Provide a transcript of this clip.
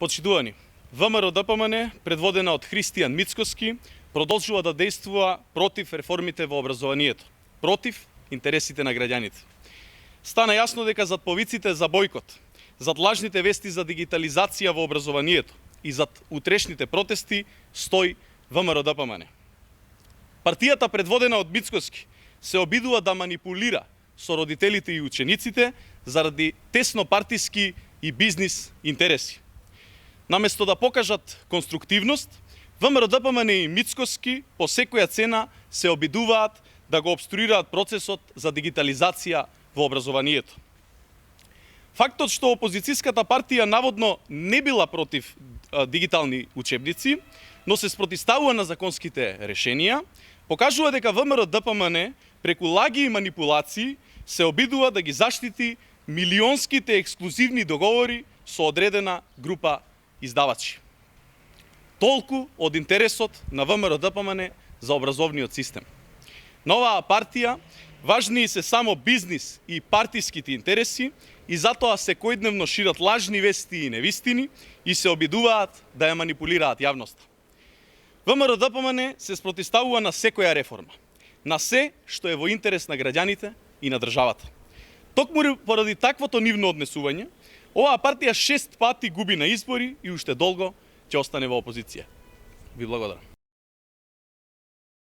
Почитувани, ВМРО-ДПМН, предводена од Христијан Мицкоски, продолжува да действува против реформите во образованието, против интересите на граѓаните. Стана јасно дека зад повиците за бојкот, зад лажните вести за дигитализација во образованието и зад утрешните протести стои ВМРО-ДПМН. Партијата предводена од Мицкоски се обидува да манипулира со родителите и учениците заради тесно партиски и бизнис интереси. Наместо да покажат конструктивност, ВМРО-ДПМН и Мицкоски по секоја цена се обидуваат да го обструираат процесот за дигитализација во образованието. Фактот што опозицијската партија наводно не била против дигитални учебници, но се спротивставува на законските решенија, покажува дека ВМРО-ДПМН преку лаги и манипулации се обидува да ги заштити милионските ексклузивни договори со одредена група издавачи. Толку од интересот на ВМРО-ДПМН за образовниот систем. На оваа партија важни се само бизнис и партиските интереси и затоа секојдневно шират лажни вести и невистини и се обидуваат да ја манипулираат јавноста. ВМРО-ДПМН се спротивставува на секоја реформа, на се што е во интерес на граѓаните и на државата. Токму поради таквото нивно однесување, оваа партија 6 пати губи на избори и уште долго ќе остане во опозиција. Ви благодарам.